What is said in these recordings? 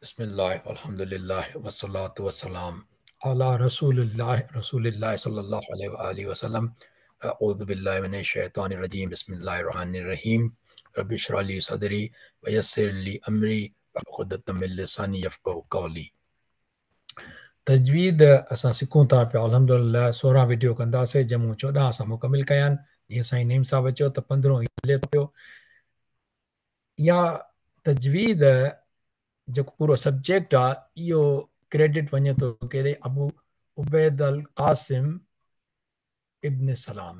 बिस्मिल्लाह अल्हम्दुलिल्लाह वस्सलातु वस्सलाम अला रसूलिल्लाह सल्लल्लाहु अलैहि वसल्लम। अऊज़ु बिल्लाहि मिनश शैतानिर रजीम। बिस्मिल्लाहिर रहमानिर रहीम। रब्बि इश्रह ली सदरी व यस्सिर ली अमरी वहलुल उक़दतम मिन लिसानी यफ़क़हू क़ौली। तजवीद असां सिखूं था पिया। अल्हम्दुलिल्लाह 16 वीडियो कंदासीं, जम्मू 14 असां मुकमिल कया आहिनि। जीअं साईं नईम साहब चयो त 15 हले थो पियो। या तजवीद जेको पूरो सब्जेक्ट आहे, इहो क्रेडिट वञे थो कहिड़े अबू उबैद अल क़ासिम इब्न सलाम।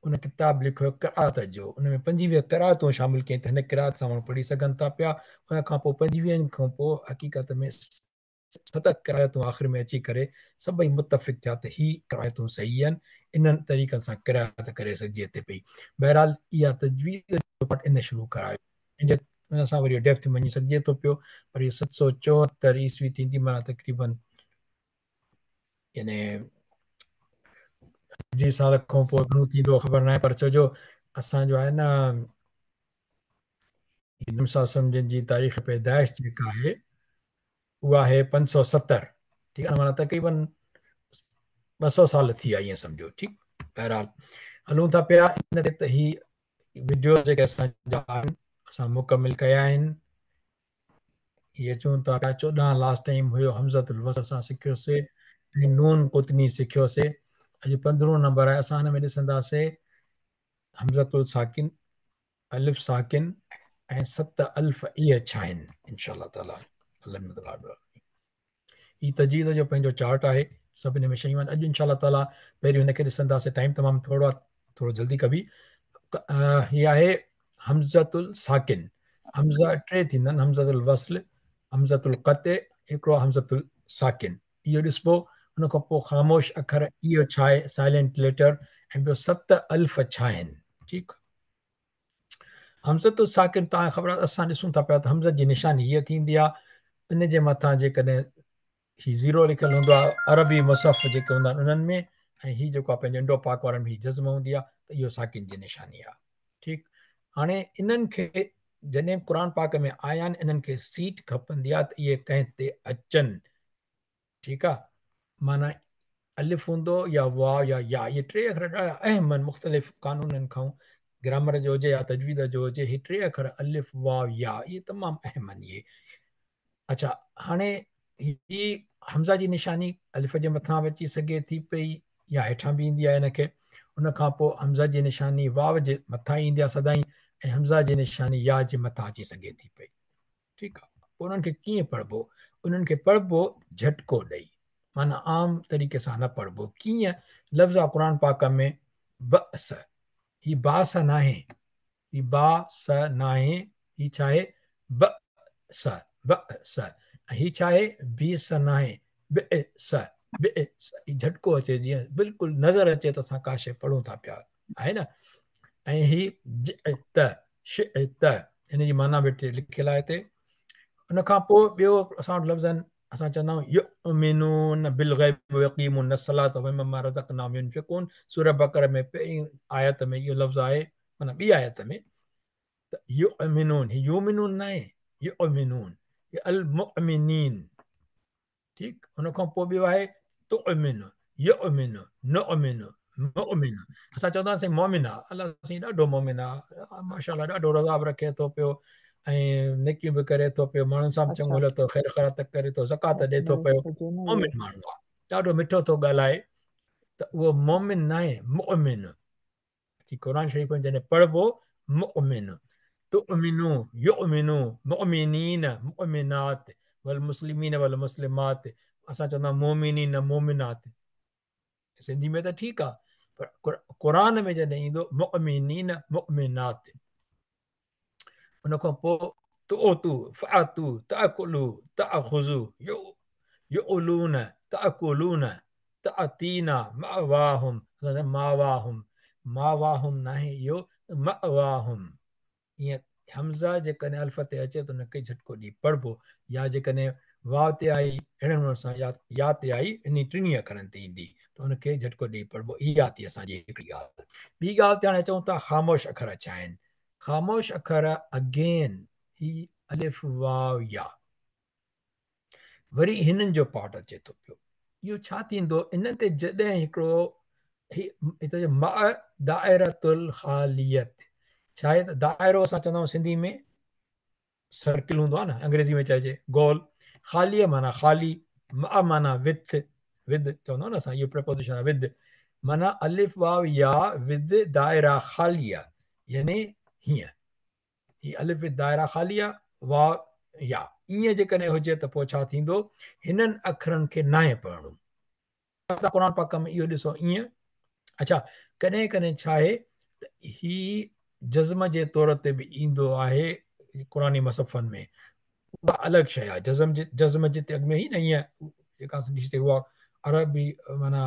उन किताब लिखियो क़िराअत जो, उन में 25 क़िराअतूं शामिल कयूं त हिन क़िराअत सां माण्हू पढ़ी सघनि था पिया। उन खां पोइ 25 खां पोइ हक़ीक़त में 7 क़िराअतूं आख़िर में अची करे सभई मुतफ़िक़ थिया त ही क़िराअतूं सही आहिनि, इन्हनि तरीक़नि सां क़िराअत करे सघिजे थी पई। बहरहाल इहा तजवीज़ जो पाठ इन शुरू करायो, उन सां वरी डेप्थ में वञी सघिजे थो पियो। पर इहो 774 ईस्वी थींदी, माना तक़रीबन यानी जी साल खां पोइ घणो थींदो ख़बर न आहे। पर छोजो असांजो आहे न, नबी सल्लल्लाहु जिन जी तारीख़ पैदाइश जेका आहे उहा आहे 570। ठीकु आहे, माना तक़रीबन 200 साल थी विया, ईअं सम्झो। ठीकु, बहरहाल हलूं था पिया इन ते त ही वीडियो जेके असांजा आहिनि असां मुकमिल कया आहिनि। इहे चऊं था पिया 14 लास्ट टाइम हुयो, हमज़तुल वस्ल असां सिखियोसीं ऐं नून कुतनी सिखियोसीं। अॼु 15 नंबर आहे, असां हिन में ॾिसंदासीं हमज़तुल साकिन, अलिफ साकिन ऐं 7 अल्फ। इहे छा आहिनि इंशाअल्लाह ताला। ही तजवीज़ जो पंहिंजो चार्ट आहे, सभिनी में शयूं आहिनि। अॼु इंशाअल्लाह ताला पहिरियों हिनखे ॾिसंदासीं, टाइम तमामु थोरो आहे, थोरो जल्दी कबी। हीअ आहे हमज़तुल साकिन। हमज़ा 3 थींदा आहिनि, हमज़तुल वस्ल, हमज़तुल क़त्अ, हिकिड़ो हमज़तुल साकिन। इहो ॾिसबो। हुन खां पोइ ख़ामोश अखर, इहो छा आहे, साइलेंट लेटर। ऐं ॿियो 7 अल्फ छा आहिनि। ठीकु, हमज़तुल साकिन तव्हांखे ख़बर आहे, असां ॾिसूं था पिया त हमज़ जी निशानी हीअ थींदी आहे, इन जे मथां जेकॾहिं ही ज़ीरो लिखियलु हूंदो आहे अरबी मुसहफ़ जेके हूंदा आहिनि उन्हनि में, ऐं हीअ जेको आहे पंहिंजो इंडो पाक वारनि में ही जज़्म हूंदी आहे, त इहो साकिन जी निशानी आहे। ठीकु, हाणे इन्हनि खे जॾहिं क़ुर पाक में आया आहिनि, इन्हनि खे सीट खपंदी आहे त इहे कंहिं ते अचनि। ठीकु आहे, माना अलिफ हूंदो या वाव या इहे 3 अखर ॾाढा अहम आहिनि। मुख़्तलिफ़ कानूननि खां, ग्रामर जो हुजे या तजवीद जो हुजे, ही 3 अखर अलिफ वाव या, इहे तमामु अहम आहिनि इहे। अच्छा, हाणे ही हमज़ा जी निशानी अलिफ जे मथां बि अची सघे थी पई या हेठां बि ईंदी आहे हिनखे। उन खां पोइ हमज़ा जी निशानी वाव जे मथां ईंदी आहे सदाईं, ऐं हमज़ा जी निशानी या जे मथां अची सघे थी पई। ठीकु आहे, पोइ उन्हनि खे कीअं पढ़िबो? उन्हनि खे पढ़िबो झटको ॾेई, माना आम तरीक़े सां न पढ़िबो। कीअं? लफ़्ज़ आहे क़ुर पाक में बअस, ही बास न आहे, ही बास न आहे, ही छा आहे? बअस, बअस। ही छा आहे? बीस न आहे, बिअस, बिअस। झटको अचे, जीअं बिल्कुलु नज़र अचे त असां का शइ पढ़ूं था पिया, आहे न। ऐं ही जिअत, शिअत, हिन जी माना बि लिखियलु आहे हिते। उन खां पोइ ॿियो असां वटि लफ़्ज़ आहिनि, असां चवंदा आहियूं युमिनून बिल ग़ैब व यक़ीमून सलात व मिम्मा रज़क़नाहुम युनफ़िक़ून। सूरह बक़रा में पहिरीं आयत में इहो लफ़्ज़ आहे, माना ॿी आयत में त युमिनून, ही युमिनून न आहे, युमिनून, ये अल मुअमिनीन। ठीकु, हुन खां पोइ ॿियो आहे तुअमिन, युमिन, नुअमिन, मुअमिन। असां चवंदासीं मोमिन आहे, अलाह साईं ॾाढो मोमिन आहे, माशाअल्लाह ॾाढो रज़ा बि रखे थो पियो ऐं नेकियूं बि करे थो पियो, माण्हुनि सां बि चङो हले थो, ख़ैर ख़ैरात करे थो, ज़कात ॾिए थो पियो। मोमिन माण्हू आहे, ॾाढो मिठो थो ॻाल्हाए, त उहो मोमिन न आहे, मुअमिन। की क़ुर शरीफ़ में जॾहिं पढ़िबो मुअमिन, तुअमिनू, युमिनू, मुअमिनीन, मुअमिनात, वल मुस्लिमीन वल मुस्लिमात। असां चवंदा मोमिनीन मोमिनात, सिंधी में त ठीकु आहे, पर क़ुर में जॾहिं ईंदो मुअमिनीन मुअमिनात। उन खां पोइ तुअतू, फ़अतू, तअकुलू, तअख़ुज़ू, युअलून, तअकुलून, तअतीना, मअवाहुम, मावाहुम, मावाहुम न आहे इहो, मअवाहुम। ईअं हमज़ा जेकॾहिं अल्फ ते अचे त हुनखे झटको ॾेई पढ़िबो, या जेकॾहिं वाव ते आई अहिड़े नमूने सां, या ते आई इन 3 अखरनि ते ईंदी त हुनखे झटको ॾेई पढ़िबो। इहा थी असांजी हिकिड़ी ॻाल्हि। ॿी ॻाल्हि ते हाणे चऊं था ख़ामोश अखर छा आहिनि। ख़ामोश अखर अगेन ही अलिफ वाव या, वरी हिननि जो पार्ट अचे थो पियो। इहो छा थींदो इन ते जॾहिं हिकिड़ो दायरतुल ख़ालियत, छा आहे त दाइरो असां चवंदा आहियूं सिंधी में सर्किल हूंदो आहे न, अंग्रेज़ी में चइजे गोल, ख़ालीअ माना ख़ाली, माना विथ, विद चवंदा आहियूं न असां, इहो प्रपोजिशन आहे विद, माना अलिफ वाव या विद दायरा ख़ालिया, यानी हीअं, ही अलिफ विद दायरा ख़ालिया वाव या, ईअं जेकॾहिं हुजे त पोइ छा थींदो, हिननि अखरनि खे नाहे पढ़णो। क़ुर पाक में इहो ॾिसो ईअं। अच्छा, कॾहिं कॾहिं छा आहे त ही जज़्म जे तौर ते बि ईंदो आहे क़ुरानी मसफ़नि में, उहा अलॻि शइ आहे। जज़्म जिते अॻु में ई न ईअं जेका ॾिसते उहा अरबी माना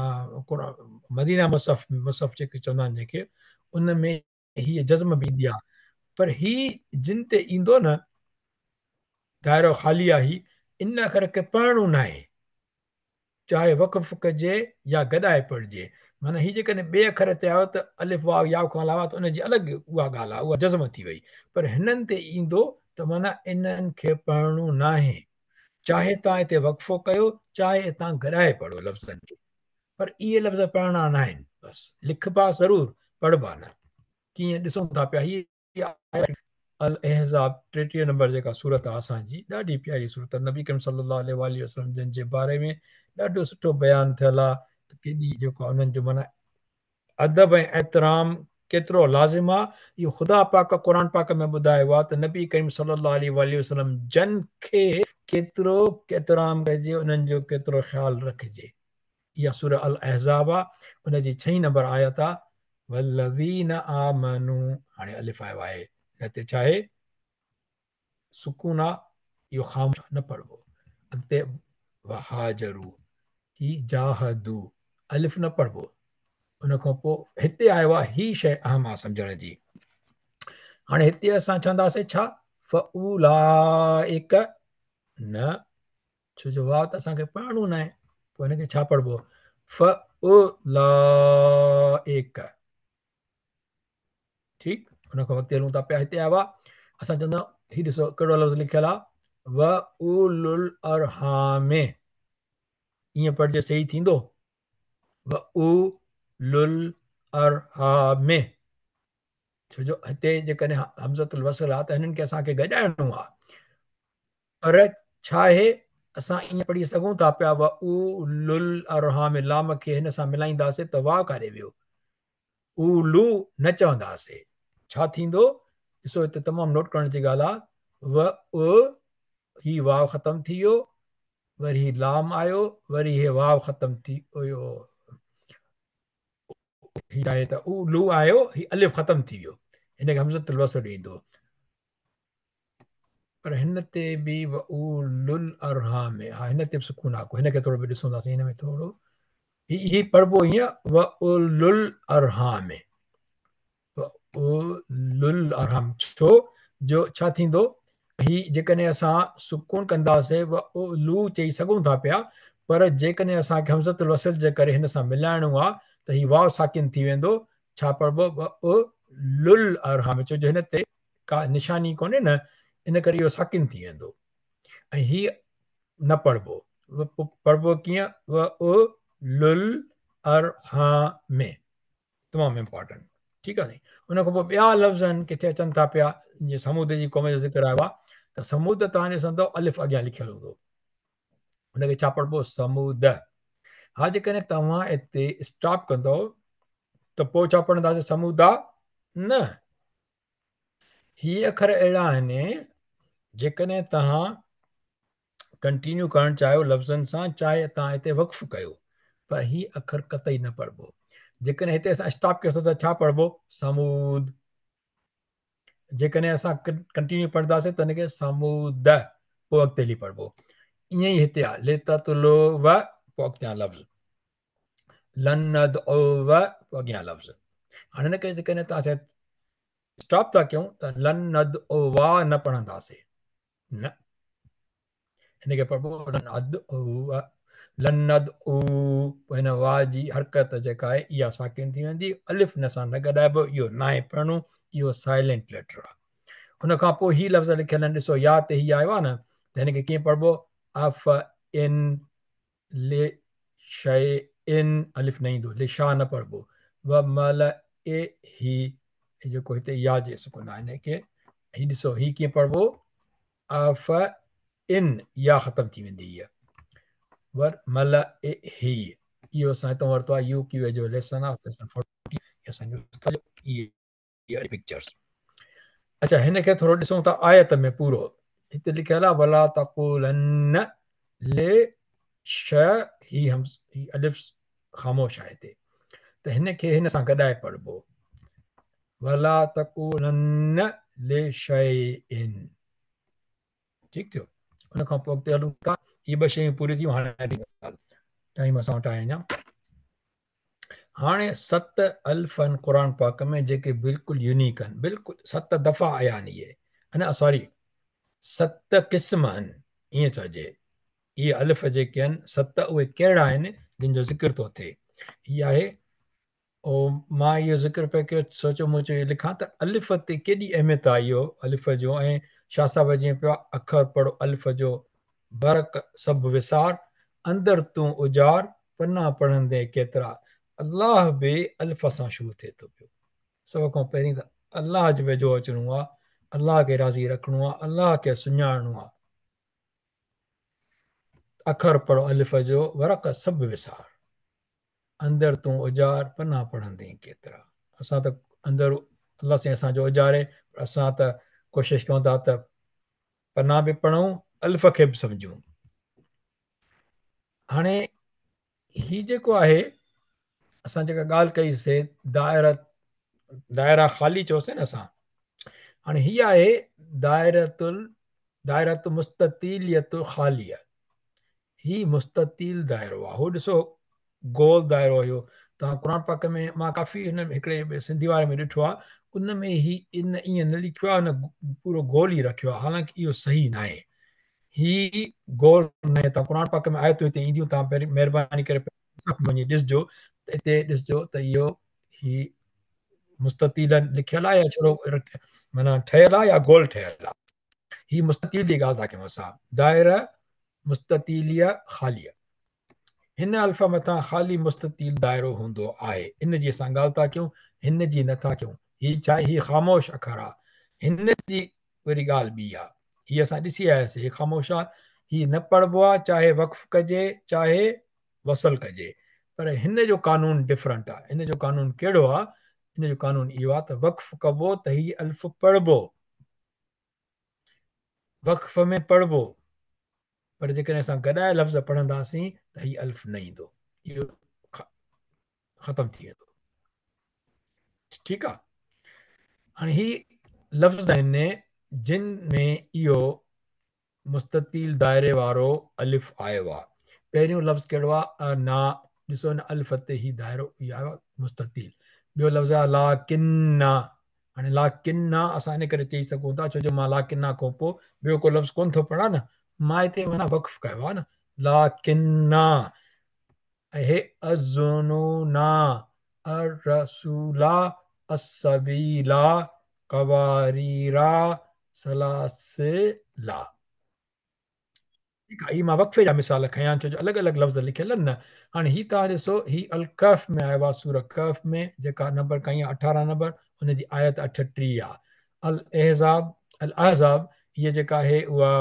मदीना मसफ़ जेके चवंदा आहिनि जेके, उन में हीअ जज़्म बि ईंदी आहे। पर ही जिन ते ईंदो न दायरो ख़ाली आहे, ही इन अखर खे पढ़णो न आहे, चाहे वक़फ़ कजे या गॾाए पढ़िजे। माना ही जेकॾहिं ॿिए अखर ते आयो त अलिफ वाव याव खां अलावा त उनजी अलॻि उहा ॻाल्हि आहे, उहा जज़्म थी वई। पर हिननि ते ईंदो त माना इन्हनि खे पढ़णो न आहे, चाहे तव्हां हिते वक़फ़ो कयो, चाहे तव्हां गॾाए पढ़ो लफ़्ज़नि खे, पर इहे लफ़्ज़ पढ़णा न आहिनि। बसि लिखबा ज़रूरु, पढ़बा न। कीअं ॾिसूं था पिया, हीअ अल अहज़ाब 33 नंबर जेका सूरत आहे असांजी, ॾाढी प्यारी सूरत, नबी करीम सल्लल्लाहु अलैहि वसल्लम जिन जे बारे में ॾाढो सुठो बयानु थियल आहे त केॾी जेको उन्हनि जो माना अदब ऐं एतिराम केतिरो लाज़िम आहे, इहो ख़ुदा पाक क़ुर पाक में ॿुधायो आहे त नबी करीम सल्लल्लाहु अलैहि वसल्लम जन खे केतिरो एतिराम कजे, उन्हनि जो केतिरो ख़्यालु रखिजे। इहा सूरह अल अहज़ाब आहे, उनजी 6 नंबर आयत आहे, वल्लज़ीन आमनू, हाणे अलिफ आयो आहे, हिते छा आहे सुकून आहे, इहो ख़ामोश न पढ़बो। अॻिते वहाजरू, ही जाहदू, अलिफ न पढ़बो। उन खां पोइ हिते आयो आहे, ही शइ अहम आहे सम्झण जी। हाणे हिते असां चवंदासीं छा, फउलाइक न, छो जो वाव त असांखे पढ़णो न आहे, पोइ हिनखे छा पढ़बो, फउलाइक, ठीकु। हुन खां अॻिते हलूं था पिया, हिते आयो आहे, असां चवंदा आहियूं, हीउ ॾिसो कहिड़ो लफ़्ज़ लिखियलु आहे, व उलुल अरहामे, ईअं पढ़िजे सही थींदो, व उलुल अरहामे, छो जो हिते जेकॾहिं हमज़तुल वसल आहे त हिननि खे असांखे गॾाइणो आहे। पर छा आहे, असां ईअं पढ़ी सघूं था पिया, व उलुल अरहामे, लाम खे हिन सां मिलाईंदासीं त वाव काॾे वियो, उलू न चवंदासीं, छा थींदो, ॾिसो हिते तमामु नोट करण जी ॻाल्हि आहे, व ही वाव ख़तम थी वियो, वरी ही लाम आयो, वरी हे वाव ख़तम थी वियो, ही आहे त उलू आयो, ही अलिफ ख़तम थी वियो, हिनखे हमज़तुल वसल ईंदो। पर हिन ते बि व उलुल अरहाम में, हा हिन ते बि सुकून आहे, हिनखे थोरो बि ॾिसंदासीं, हिन में थोरो ही पढ़बो हीअं, व उलुल अरहाम में, लुल अरहम, छो जो छा थींदो, ही जेकॾहिं असां सुकून कंदासीं लू चई सघूं था पिया, पर जेकॾहिं असांखे हमज़तुल वसल जे करे हिन सां मिलाइणो आहे त ही वाव साकिन थी वेंदो, छा पढ़बो, लुल अरहम, छो जो हिन ते का निशानी कोन्हे न, इन करे इहो साकिन थी वेंदो, ऐं ही न पढ़बो, पढ़बो कीअं, लुल अरहम में, तमामु इम्पॉर्टेंट, ठीकु आहे। उन खां पोइ ॿिया लफ़्ज़ आहिनि किथे अचनि था पिया, जीअं समूद जी क़ौम जो ज़िक्र आयो आहे, त समूद तव्हां ॾिसंदो अलिफ अॻियां लिखियलु हूंदो, हुनखे छा पढ़बो, समूद। हा जेकॾहिं तव्हां हिते स्टॉप कंदो त पोइ छा पढ़ंदासीं, समूदा न, हीअ अखर अहिड़ा आहिनि, जेकॾहिं तव्हां कंटिन्यू करणु चाहियो लफ़्ज़नि सां, चाहे तव्हां हिते वक़फ़ कयो, पर ही अखर कतई न पढ़बो। जेकॾहिं हिते असां स्टॉप कयोसीं त छा पढ़बो, समूद। जेकॾहिं असां कंटिन्यू पढ़ंदासीं त हिनखे समूद, पोइ अॻिते हली पढ़बो। ईअं ई हिते आहे, लिततुलो व, पोइ अॻिते लफ़्ज़, लन्नद ओ व, पोइ अॻियां लफ़्ज़। हाणे हिनखे जेकॾहिं तव्हां स्टॉप था कयूं त लन्नद ओ वा न पढ़ंदासीं, न, हिनखे पढ़बो लन्नद ओ व, लन्नद ऊ, हिन वाह जी हरकत जेका आहे इहा साकिन थी वेंदी, अलिफ न सां न गॾाइबो, इहो न आहे पढ़णो, इहो साइलेंट लेटर आहे। हुन खां पोइ ही लफ़्ज़ लिखियल आहिनि, ॾिसो या ते ही आयो आहे न, त हिनखे कीअं पढ़बो, अफ इन ले शय इन अलिफ न ईंदो, लिशा न पढ़बो। व मल ए ही जेको हिते या जे सुकुन आहे हिनखे ही ॾिसो ही कीअं पढ़बो, अफ इन या ख़तम थी वेंदी हीअ। वर मल ए ही इहो असां हितां वरितो आहे, यू क्यू ए जो लेसन आहे, लेसन 40 असांजो इहे पिक्चर्स। अच्छा हिनखे थोरो ॾिसूं था आयत में पूरो। हिते लिखियल आहे वला तक़ूलन ले श ही हम ही अलिफ ख़ामोश आहे हिते, त हिनखे हिन सां गॾाए पढ़बो, वला तक़ूलन ले शयइन। ठीकु थियो। उन खां पोइ अॻिते हलूं था, इहे ॿ शयूं पूरी थियूं। हाणे टाइम असां वटि आहे अञा। हाणे 7 अल्फ़ आहिनि क़ुर पाक में जेके बिल्कुलु यूनिक आहिनि, बिल्कुलु 7 दफ़ा आया आहिनि इहे, अञा सॉरी 7 क़िस्म आहिनि ईअं चइजे। इहे अलिफ जेके आहिनि 7 उहे कहिड़ा आहिनि जिन जो ज़िक्र थो थिए। हीअ आहे मां इहो ज़िक्र पिया कयो, सोचो मूं चयो लिखां त अलिफ ते केॾी अहमियत आहे इहो अलिफ जो। ऐं शाह साहिब जीअं पियो आहे, अखर पढ़ो अलिफ जो, बरक सभु विसार, अंदरि तूं उजाड़, पना पढ़ंदे केतिरा। अलाह बि अलिफ सां शुरू थिए थो पियो। सभ खां पहिरीं त अलाह जे वेझो अचिणो आहे, अलाह खे राज़ी रखिणो आहे, अलाह खे सुञाणणो आहे। अखर पढ़ो अलिफ जो, वरक सभु विसार, अंदरि तूं उजाड़, पना पढ़ंदे केतिरा। असां त अंदरि अलाह सां असांजो उजाड़े, असां त कोशिशि कयूं था त पना बि पढ़ूं, अलिफ खे बि सम्झूं। हाणे ही जेको आहे असां जेका ॻाल्हि कईसीं दायरा ख़ाली चयोसीं न असां, हाणे हीअ आहे दायरत मुस्ततीलियत ख़ालिया। ही मुस्ततील दाइरो आहे। उहो ॾिसो गोल दाइरो हुयो। तव्हां क़ुर पाक में मां काफ़ी हिन हिकिड़े सिंधी वारे में ॾिठो आहे, उन में ही इन ईअं न लिखियो आहे, हुन पूरो गोल ई रखियो आहे, हालांकि इहो सही न आहे। ही गोल न आहे। तव्हां क़ुर पाक में आयतूं हिते ईंदियूं, तव्हां पहिरीं महिरबानी करे वञी ॾिसजो, त हिते ॾिसजो त इहो ही मुस्ततील लिखियल आहे या छड़ो माना ठहियल आहे या गोल ठहियल आहे। ही मुस्ततील जी ॻाल्हि था कयूं असां, दायरा मुस्ततीलिया ख़ालिया। हिन अल्फ़ मथां ख़ाली मुस्ततील दाइरो हूंदो आहे। इन जी असां ॻाल्हि था कयूं, हिन जी नथा कयूं। ही छा आहे, ही ख़ामोश अखर आहे। हिन जी वरी ॻाल्हि ॿी आहे, हीअ असां ॾिसी आयासीं, ही ख़ामोश आहे, ही न पढ़बो आहे, चाहे वक़्फ़ कजे चाहे वसल कजे। पर हिन जो कानून डिफरेंट आहे। हिन जो कानून कहिड़ो आहे? हिन जो कानून इहो आहे त वक़्फ़ कबो त ही अल्फ़ पढ़बो, वक़्फ़ में पढ़बो, पर जेकॾहिं असां गॾाए लफ़्ज़ पढ़ंदासीं त हीउ अल्फ़ न ईंदो, इहो ख़तमु थी वेंदो। ठीकु आहे। हाणे ही लफ़्ज़ आहिनि जिन में इहो मुस्ततील दायरे वारो अलिफ आयो आहे। पहिरियों लफ़्ज़ कहिड़ो आहे? अना। ॾिसो हिन अलिफ ते ही दायरो इहो आयो आहे मुस्ततील। ॿियो लफ़्ज़ आहे ला किन्ना। हाणे ला किन्ना असां इन करे चई सघूं था छो जो मां ला किन्ना खां पोइ ॿियो को लफ़्ज़ कोन थो पढ़ा न, मां हिते माना वक़्फ़ कयो आहे न, ला किन्ना। हे अज़ुनूना अर्रसूला अस्सबीला कवारीरा सलासिला। ठीकु आहे। ही मां वक़्फ़े जा मिसाल खयां छो जो अलॻि अलॻि लफ़्ज़ लिखियल आहिनि न। हाणे ही तव्हां ॾिसो, ही अल कहफ़ में आयो आहे, सूरह कहफ़ में जेका नंबर खईं आहे 18 नंबर, हुनजी आयत 38 आहे। अल अहज़ाब हीअ जेका आहे उहा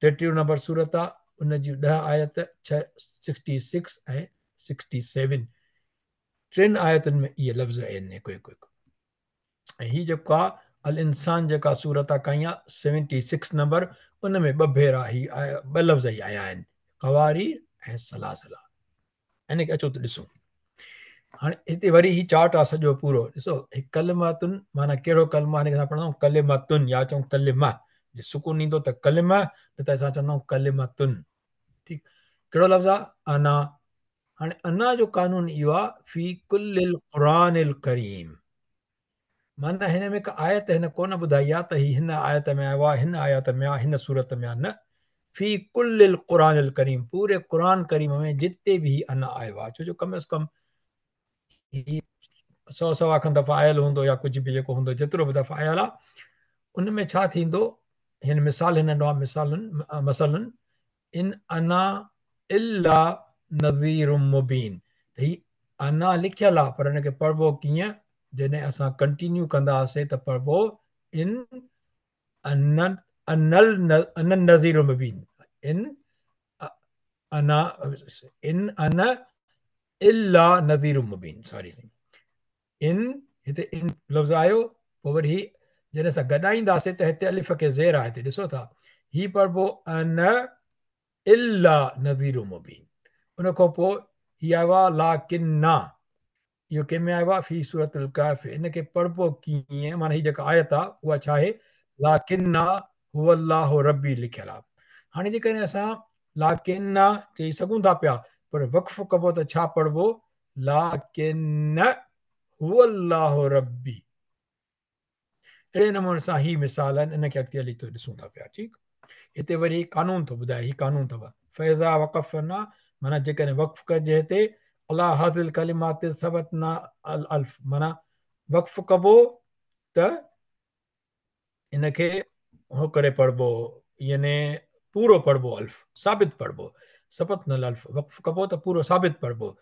33 नंबर सूरत आहे, उनजी 10 आयत 66 ऐं 67, 3 आयतुनि में इहे लफ़्ज़ आहिनि हिकु हिकु हिकु। ऐं हीअ जेको आहे अल इंसान जेका सूरत आहे कई आहे 76 नंबर, उन में 2 भेरा ही 2 लफ़्ज़ ई आया आहिनि, कवारी ऐं सलासला। हिन खे अचो त ॾिसूं। हाणे हिते वरी ही चार्ट आहे सॼो पूरो। ॾिसो कलिमातुन माना कहिड़ो कलिमा, हिन खे असां पढ़ंदा कलिमातुन या चऊं कलिमा, जे सुकून ईंदो त कलिमा, न त असां चवंदा आहियूं कलिमातुन। ठीकु। कहिड़ो लफ़्ज़ आहे? अना। हाणे अना जो कानून इहो आहे, फी कुल्लिल क़ुरानिल करीम, माना हिन में का आयत हिन कोन ॿुधाई आहे त ही हिन आयत में आयो आहे, हिन आयत में आहे, हिन सूरत में आहे, न। फी कुल्लिल क़ुरानिल करीम, पूरे क़ुरान करीम में जिते बि अना आयो आहे, छो जो कम अज़ कम ही 100 खनि दफ़ा आयल हूंदो या कुझु बि जेको हूंदो, जेतिरो बि दफ़ा आयल आहे, उन में छा थींदो? हिन मिसाल हिन ॾिनो आहे, मसलनि इन अना इल्ला नज़ीरुम मुबीन। त ही अना लिखियल आहे, पर हिनखे पढ़िबो कीअं? जॾहिं असां कंटिन्यू कंदासीं त पढ़िबो इन अन अनल अन नज़ीर मुबीन। इन अना इन अन इल्ला नज़ीर मुबीन। सॉरी, इन हिते इन लफ़्ज़ आयो, पोइ वरी ही जॾहिं असां गॾाईंदासीं त हिते अलिफ खे ज़ेर आहे, हिते ॾिसो था, ही पढ़िबो अन इल्ला नज़ीर मुबीन। उन खां पोइ ही आयो आहे लाकिन्ना। इहो कंहिंमें आयो आहे? फी सूरतुल कहफ। इनखे पढ़िबो कीअं? माना ही जेका आयत आहे उहा छा आहे? लाकिन्ना हुवल्लाहु रब्बी लिखियल आहे। हाणे जेकॾहिं असां लाकिन्ना चई सघूं था पिया, पर वक़्फ़ कबो त छा पढ़िबो? लाकिन्न हुवल्लाहु रब्बी। अहिड़े नमूने सां ही मिसाल आहिनि, इनखे अॻिते हली थो ॾिसूं था पिया। ठीकु, हिते वरी कानून थो ॿुधाए। ही कानून अथव फैज़ा वक़फ़ना, माना जेकॾहिं वक़्फ़ कजे हिते अला हाज़िल कलिमात सबतना अल अल्फ, माना वक़्फ़ कबो त इनखे हो करे पढ़िबो, यानी पूरो पढ़िबो, अल्फ साबित पढ़िबो। सबत न अल्फ वक़्फ़ कबो त पूरो साबित पढ़िबो।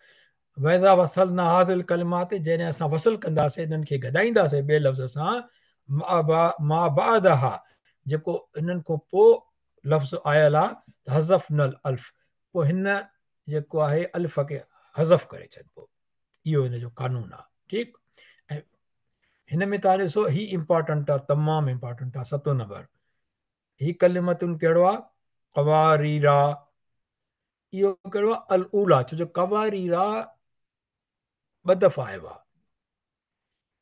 वैज़ा वसल न हाज़िल कलिमात, जॾहिं असां वसल कंदासीं, इन्हनि खे गॾाईंदासीं ॿिए लफ़्ज़ सां, मा बादहा, जेको इन्हनि खां पोइ लफ़्ज़ आयल आहे, त हज़फ नल अल्फ, पोइ हिन जेको आहे अल्फ खे हज़फ करे छॾिबो। इहो हिन जो कानून आहे। ठीकु, ऐं हिन में तव्हां ॾिसो ही इम्पॉर्टेंट आहे, तमामु इम्पॉर्टेंट आहे। 7 नंबर ही कलिमतुनि कहिड़ो आहे? कवारीरा। इहो कहिड़ो आहे? अल उला, छो जो कवारीरा 2 दफ़ा आयो आहे।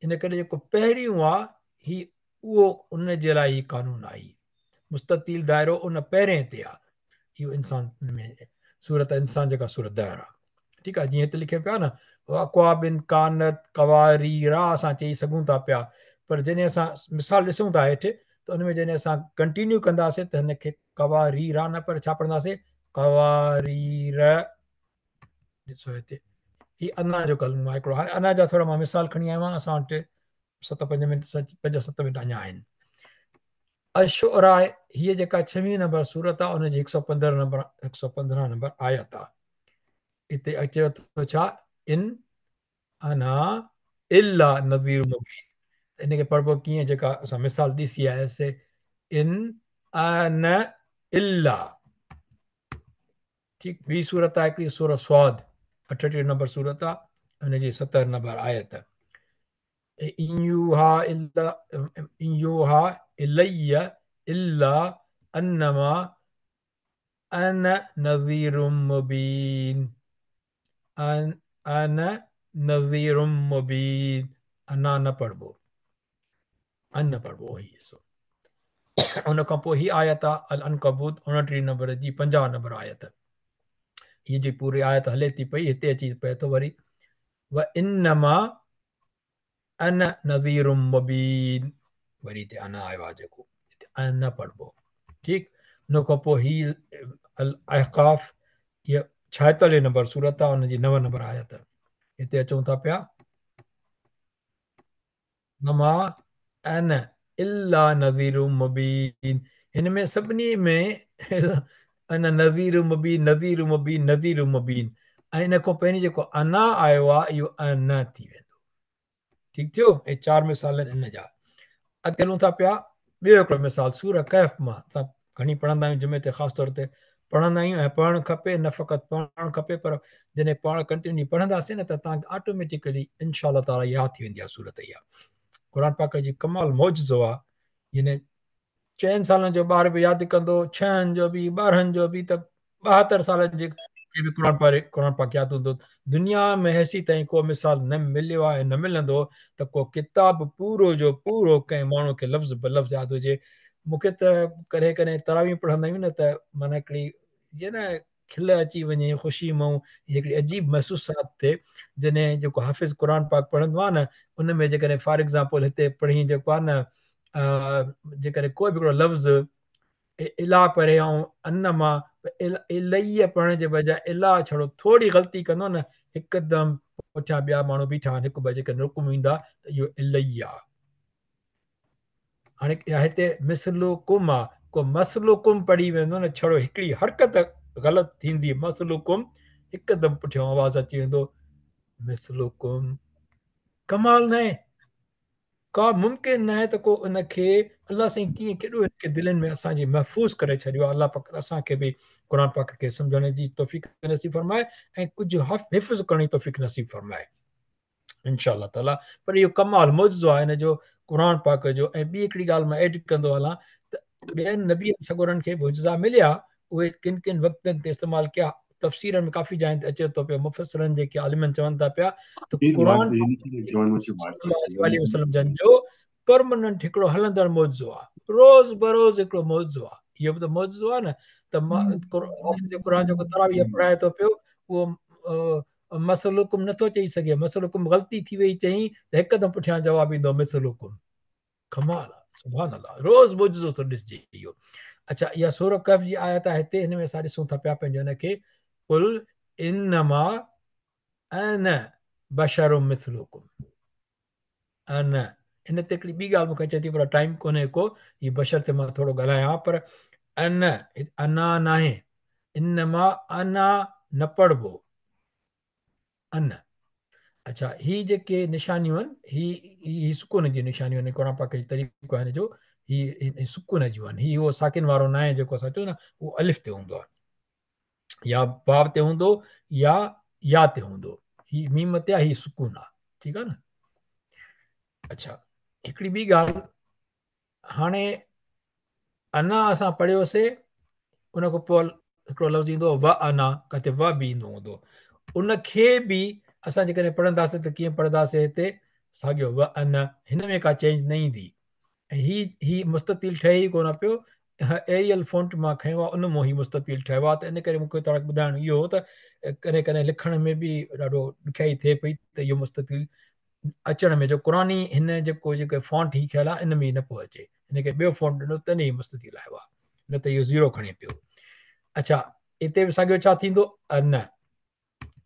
इन करे जेको पहिरियों आहे ही उहो उन जे लाइ ही कानून आई। मुस्ततील दाइरो उन पहिरें ते आहे। इहो इंसान में सूरत इंसान जेका सूरत दाइर आहे। ठीकु आहे, जीअं हिते लिखियो पिया न, अक़वाबिन कानत कवारीरा असां चई सघूं था पिया, पर जॾहिं असां मिसाल ॾिसूं था हेठि, त उन में जॾहिं असां कंटिन्यू कंदासीं त हिनखे कवारीरा न, पर छा पढ़ंदासीं? कवारीर। ॾिसो हिते ही अना जो कलमो आहे हिकिड़ो। हाणे अना जा थोरा मां मिसाल खणी आयो आहियां। असां वटि 7-5 मिंट 5-7 मिंट अञा आहिनि। अशुरा, हीअ जेका 6वीं नंबर सूरत आहे, उनजी 115 नंबर आयत आहे। हिते अचेव थो छा? इन अना इल्ला नज़ीर मुबीन। इनखे पढ़िबो कीअं? जेका असां मिसाल ॾिसी आयासीं, इन अन इल्ला। ठीकु, ॿी सूरत आहे हिकिड़ी सूरत स्वाद, 38 नंबर सूरत आहे, हुनजी 70 नंबर आयत। इंयूहा इलैया इल्ला अन्नमा अन नज़ीरुम मुबीन। अन नज़ीरुम मुबीन। अना न पढ़िबो, अन पढ़िबो। ही ॾिसो, उन खां पोइ ही आयत आहे अल अनकबूत 29 नंबर जी 50 नंबर आयत। हीअ जी पूरी आयत हले थी पई, हिते अची पए थो वरी व इन्नमा अन नज़ीरुम मुबीन। वरी हिते अन आयो आहे, जेको हिते अन न पढ़िबो। ठीकु, हुन खां पोइ ही अल अहकाफ़, हीअ 76 नंबर सूरत आहे, हुनजी 9 नंबर आयत। हिते अचूं था पिया, नमा अन इल्ला नज़ीरुम मुबीन। हिन में सभिनी में अन नज़ीर मुबीन, नज़ीर मुबीन, नज़ीर मुबीन, ऐं इन खां पहिरीं जेको अना आयो आहे इहो अन थी वेंदो। ठीकु थियो, ऐं 4 मिसाल इन जा। अॻिते हलूं था पिया, ॿियो हिकिड़ो मिसाल सूरत कहफ मां। असां घणी पढ़ंदा आहियूं, जुमे ते ख़ासि तौर ते पढ़ंदा आहियूं, ऐं पढ़णु खपे, न फ़क़ति पढ़णु खपे, पर जॾहिं पाण कंटिन्यू पढ़ंदासीं न त तव्हांखे ऑटोमेटिकली इनशा ताला यादि थी वेंदी आहे सूरत इहा। क़ुर पाक जी कमाल मौजज़ो आहे। यानी 4 सालनि जो ॿार बि यादि कंदो, 6 जो बि, 12 जो बि, त 72 सालनि जे बि क़ुर पाक यादि हूंदो। दुनिया में हेसी ताईं को मिसाल न मिलियो आहे, न मिलंदो त को किताब पूरो जो पूरो कंहिं माण्हू खे लफ़्ज़ ब लफ़्ज़ यादि हुजे। मूंखे त कॾहिं कॾहिं तरावी पढ़ंदा आहियूं न, त माना हिकिड़ी जीअं न खिल अची वञे, ख़ुशी मां हिकिड़ी अजीब महसूसात थिए, जॾहिं जेको हाफ़िज़ क़ुर पाक पढ़ंदो आहे न, उन में जेकॾहिं फॉर एग्ज़ाम्पल हिते पढ़ी जेको आहे न, जेकॾहिं कोई बि हिकिड़ो लफ़्ज़ इला पढ़े ऐं अन मां इलैया पढ़ण जे बजाए इला छड़ो थोरी ग़लती कंदो न, हिकदमि पुठियां ॿिया माण्हू बीठा आहिनि, हिकु ॿ जेके रुकुम ईंदा, त इहो इलैया। हाणे हिते मिसलु कुम आहे, को मसलुकुम पढ़ी वेंदो न, छड़ो हिकिड़ी हरकत ग़लति थींदी, मसलुकुम हिकदमि पुठियों आवाज़ अची वेंदो मिसलुकुम। कमाल न आहे, का मुमकिन न आहे त को उनखे अलाह साईं कीअं केॾो हिनखे दिलनि में असांजी महफ़ूज़ करे छॾियो आहे। अलाह पाक असांखे बि क़ुर पाक खे सम्झण जी तौफ़ीक़ नसीब फरमाए ऐं कुझु हिफ़्ज़ करण जी तौफ़ीक़ नसीब फरमाए इंशा अल्लाह ताला। पर इहो कमाल मौजज़ो आहे हिन जो क़ुर पाक जो। ऐं ॿी हिकिड़ी ॻाल्हि मां एड कंदो हलां त ॿियनि नबी सगोरनि खे मुजज़ा मिलिया, उहे किन किन वक़्तनि ते इस्तेमालु कया। तफ़सीर में काफ़ी जाइ ते अचे थो पियो, मुफ़सरनि जेके आलिमनि चवनि था पिया त क़ुर You need to join with your mic. सल्लल्लाहु अलैहि वसल्लम जन जो परमनेंट हिकिड़ो हलंदड़ मौजज़ो आहे, रोज़ बरोज़ हिकिड़ो मौजज़ो आहे। इहो बि त मौजज़ो आहे न। त मां ऑफिस जो क़ुर जेको तरावीह पढ़ाए थो पियो, उहो मसलुकुम नथो चई सघे, मसलुकुम ग़लती थी वई चई त हिकदमि पुठियां जवाब ईंदो मिसलुकुम। कमाल आहे, सुभान अल्लाह, रोज़ मौजज़ो थो ॾिसजे इहो। अच्छा, इहा सूरह कहफ जी आयत आहे, हिते हिन में असां ॾिसूं था पिया पंहिंजो हिनखे, कुल इन्नमा अना बशरुम मिसलुकुम। न इन ते हिकिड़ी ॿी ॻाल्हि मूंखे अचे थी, पर टाइम कोन्हे को, हीअ बशर ते मां थोरो ॻाल्हायां, पर अना नाहे, इनमा अना न पढ़बो, अन। अच्छा, ही जेके निशानियूं आहिनि, ही सुकून जी निशानियूं आहिनि, क़ुर पाक जो तरीक़ो आहे हिन जो, ही सुकून जूं आहिनि। ही उहो साकिन वारो न आहे जेको असां चऊं न, उहो अलिफ ते हूंदो आहे, या वाव ते हूंदो, या ते हूंदो। ही मीम ते आहे, ही सुकून आहे, ठीकु आहे न। अच्छा, हिकिड़ी ॿी ॻाल्हि, हाणे अना असां पढ़ियोसीं, उन खां पोइ हिकिड़ो लफ़्ज़ ईंदो व अना, किथे व बि ईंदो हूंदो, उनखे बि असां जेकॾहिं पढ़ंदासीं त कीअं पढ़ंदासीं, हिते साॻियो व अन, हिन में का चेंज न ईंदी। ऐं ही मुस्ततील ठहे ई कोन पियो, एरियल फ़ॉन्ट मां खयो आहे, उन मां ही मुस्ततील ठहियो आहे। त इन करे मूंखे तव्हांखे ॿुधाइणो इहो हो त कॾहिं कॾहिं लिखण में बि ॾाढो ॾुखियाई थिए पई त इहो मुस्ततील अचण में, जो क़ुरानी हिन जेको फ़ॉन्ट ही ठहियल आहे, इन में ई न पियो अचे, हिनखे ॿियो फ़ॉन्ट ॾिनो त ही मुस्ततील आयो आहे, न त इहो ज़ीरो खणे पियो। अच्छा, हिते बि साॻियो छा थींदो, अन,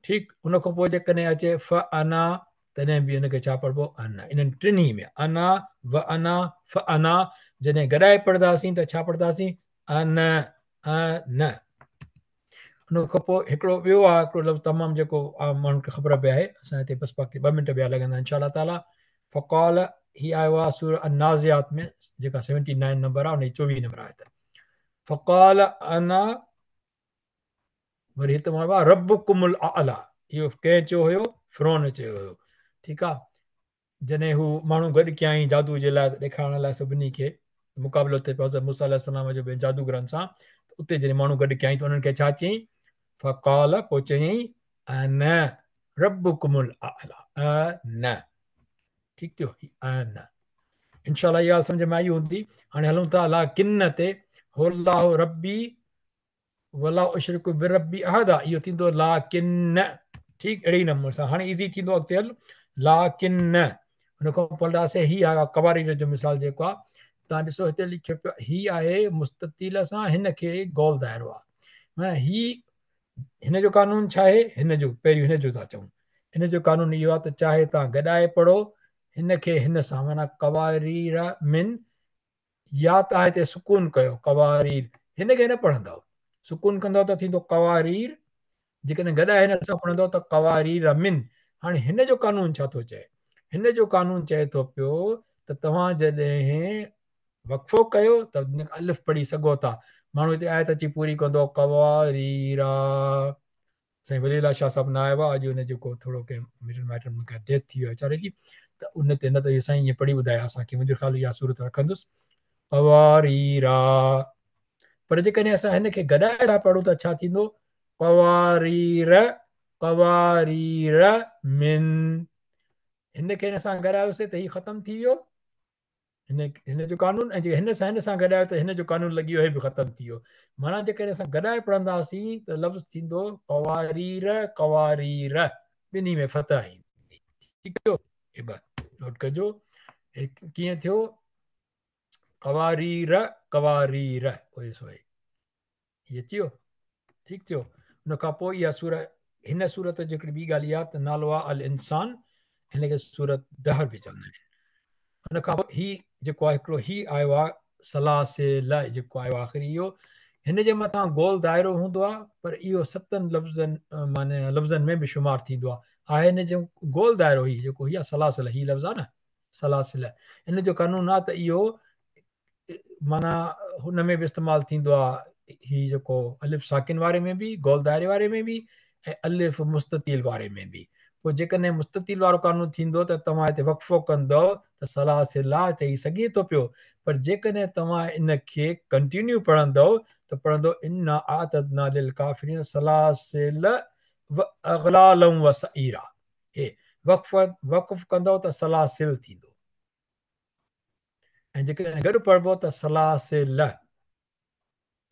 ठीकु। उन खां पोइ जेकॾहिं अचे फ अना, तॾहिं बि हिनखे छा पढ़िबो, अन। इन्हनि टिनी में अना, व अना, फ अना, जॾहिं गॾाए पढ़ंदासीं त छा पढ़ंदासीं, अन, अन। उन खां पोइ हिकिड़ो ॿियो आहे, हिकिड़ो लफ़्ज़ तमामु जेको आम माण्हुनि खे ख़बर पए आहे, असां हिते बसि बाक़ी 2 मिंट ॿिया लॻंदा इंशा अल्लाह ताला। फ़क़ाल, ही आयो आहे सूरह अन-नाज़ियात में, जेका 79 नंबर आहे, उन जी 24 नंबर आहे। फ़क़ाल अना, वरी हिते मां रब्बुकुमुल आला, इहो कंहिं चयो हुयो, फ़िरौन चयो हुयो, ठीकु आहे। जॾहिं हू माण्हू गॾु कयई जादू जे लाइ, ॾेखारण लाइ सभिनी खे, मुक़ाबिलो थिए पियो हज़रत मूसा अलैहिस्सलाम जो ॿिए जादूगरनि सां, उते जॾहिं माण्हू गॾु कयई त उन्हनि खे छा चयईं, फ़क़ाल, पोइ चयईं अन रब्बुकुमुल आला, अन, ठीकु थियो, अन। इंशा अल्लाह इहा सम्झ में आई हूंदी। हाणे हलूं था अला किन ते, हुल्लाहु रब्बी वला उशरिकु बिरब्बी अहद, इहो थींदो ला किन, ठीकु। अहिड़े नमूने सां हाणे इज़ी थींदो अॻिते हल, ला किन। हुन खां पढ़ंदासीं, ही आहे कवारीर जो मिसाल जेको आहे, तव्हां ॾिसो हिते लिखियो पियो, ही आहे मुस्ततील सां हिनखे गोल दाइरो आहे, माना ही, हिन जो कानून छा आहे, हिन जो पहिरियों हिन जो था चऊं, हिन जो कानून इहो आहे त चाहे तव्हां गॾाए पढ़ो हिनखे हिन सां, माना कवारीर मिन, या तव्हां हिते सुकून कयो कवारीर, हिनखे न पढ़ंदव, सुकून कंदव त थींदो कवारीर, जेकॾहिं गॾाए हिन सां पढ़ंदव त कवारीर मिन। हाणे हिन जो कानून छा थो चए, हिन जो कानून चए थो पियो त तव्हां जॾहिं वक़फ़ो कयो त अलिफ पढ़ी सघो था। माण्हू हिते आयत अची पूरी कंदो, कवारीरा, साईं वलीला शाह साहिबु न आयो आहे अॼु, हुन जेको थोरो कंहिं मिटनि माइटनि मूंखे डेथ थी वियो वीचारे जी, त उन ते न त इहो साईं ईअं पढ़ी ॿुधाया असांखे, मुंहिंजो ख़्यालु इहा सूरत रखंदुसि, कवारीरा। पर जेकॾहिं असां हिनखे गॾाए था पढ़ूं त छा थींदो, कवारीर, कवारीर मिन, हिनखे हिन सां गॾायोसीं त हीउ ख़तमु थी वियो, हिन जो कानून, ऐं जे हिन सां गॾायो त हिन जो कानून लॻी वियो, हे बि ख़तमु थी वियो। माना जेकॾहिं असां गॾाए पढ़ंदासीं त लफ़्ज़ थींदो कवारीर, कवारीर, ॿिन्ही में फतह ईंदी, ठीकु थियो। हे नोट कजो, कीअं थियो, कवारीर, कवारीर, हीअ अची वियो, ठीकु थियो। हुन खां पोइ इहा सूरत, हिन सूरत जी हिकिड़ी ॿी ॻाल्हि इहा त नालो आहे अल इंसान, हिनखे सूरत दहर बि चवंदा आहिनि। हुन खां पोइ ही जेको आहे हिकिड़ो ही आयो आहे सलासिल जेको आयो आख़िरी इहो हिन जे मथां गोल दाइरो हूंदो आहे पर इहो 7 लफ़्ज़नि माने लफ़्ज़नि में बि शुमार थींदो आहे हिन जो गोल दाइरो ही जेको हीअ सलासिल ही लफ़्ज़ आहे न सलासिल इन जो कानून आहे त इहो माना हुन में बि इस्तेमालु थींदो आहे ही जेको अलिफ साकिन वारे में बि गोल दाइरे वारे में बि ऐं अलिफ मुस्ततील वारे में बि पोइ जेकॾहिं मुस्ततील वारो कानून थींदो त तव्हां हिते वक़फ़ो कंदव त सलासिला चई सघे थो पियो पर जेकॾहिं तव्हां इन खे कंटिन्यू पढ़ंदव त पढ़ंदो इन आतदना लिल काफ़िरीन सलासिल व अगलालम व सईरा हे वक़फ़ कंदव त सलासिल थींदो ऐं जेकॾहिं गॾु पढ़बो त सलासिल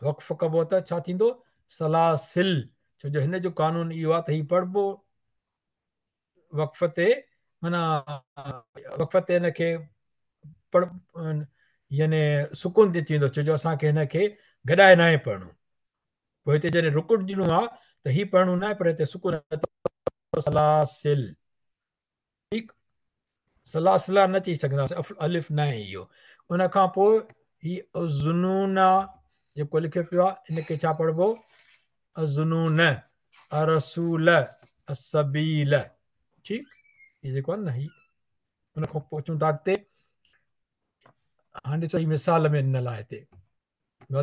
वक़फ़ कबो त छा थींदो सलासिल छो जो हिन जो कानून इहो आहे त हीउ पढ़बो वक़फ़ ते माना वक़फ़ ते हिनखे पढ़ यानी सुकून ते थींदो छो जो असांखे हिनखे गॾाए न आहे पढ़णो पोइ हिते जॾहिं रुकुड़जिणो आहे त हीउ पढ़णो न आहे पर हिते सुकून सलासिल ठीकु सलासिला न चई सघंदासीं अलिफ न आहे इहो उन खां पोइ हीउ ज़ुनून जेको लिखियो पियो आहे हिनखे छा पढ़िबो ज़ुनून अरसूल असबील ठीकु हीउ जेको आहे न हीउ उन खां पोइ अचूं था अॻिते हाणे ॾिसो हीउ मिसाल में ॾिनल आहे हिते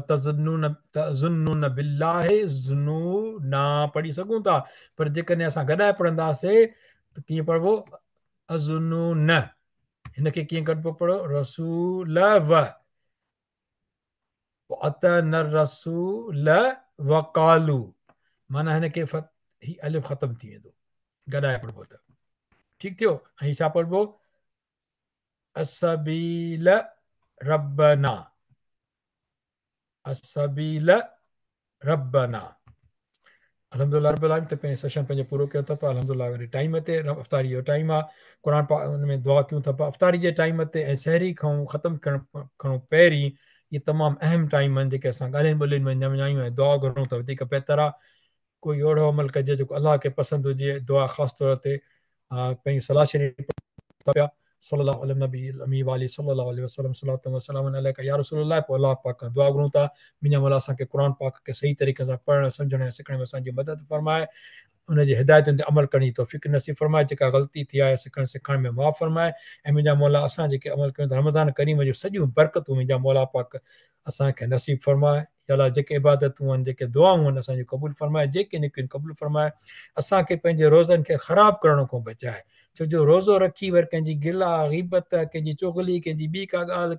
तज़ुन्नून बिल्लाहि ज़ुनूना पढ़ी सघूं था पर जेकॾहिं असां गॾाए पढ़ंदासीं त कीअं पढ़बो अज़ुनून हिनखे कीअं कढिबो पढ़ो रसूल व अतन रसूल वकालू माना हिनखे ही अलिफ ख़तम थी वेंदो गॾाए पढ़बो त ठीकु थियो ऐं छा पढ़बो असबील रब्बना असबील रब्बना अलहमदुलिल्लाह रब्बिल आलमीन त पंहिंजो सेशन पंहिंजो पूरो कयो अथव अलहमदुलिल्लाह वरी टाइम ते अफ़्तारी जो टाइम आहे क़ुर हुन में दुआ कयूं था अफ़्तारी जे टाइम ते ऐं सहरी खां ख़तमु करणु पहिरीं इहे तमामु अहम टाइम आहिनि जेके असां ॻाल्हियुनि ॿोलियुनि में ञायूं ऐं दुआ घुरूं त वधीक बहितर आहे कोई अहिड़ो अमल कजे जेको अलाह खे पसंदि हुजे दुआ ख़ासि तौर ते पंहिंजी सलाह शरीफ़ पिया सल्लल्लाहु अलैहि नबी अमी वाली सल्लल्लाहु अलैहि वसल्लम सलातु व सलाम अलैका या रसूलुल्लाह पोइ अलाह पाक खां दुआ घुरूं था मुंहिंजा मौला असांखे क़ुर पाक खे सही तरीक़े सां पढ़णु सम्झण ऐं सिखण में असांजी मदद फरमाए उनजी हिदायतुनि ते अमल करण जी तौफ़ीक़ नसीब फरमाए जेका ग़लती थी आहे सिखण में माफ़ फरमाए ऐं मुंहिंजा मौला असां जेके अमल कयूं था रमज़ान करीम जूं सॼियूं बरकतूं मुंहिंजा मौला पाक असांखे नसीब फरमाए अलाह जेके इबादतूं आहिनि जेके दुआऊं आहिनि असांजी क़बूल फरमाए जेके निकियूं क़बूल फरमाए असांखे पंहिंजे रोज़नि खे ख़राबु करण खां बचाए छो जो रोज़ो रखी वरी कंहिंजी गिला ग़ीबत कंहिंजी चुगली कंहिंजी ॿी का ॻाल्हि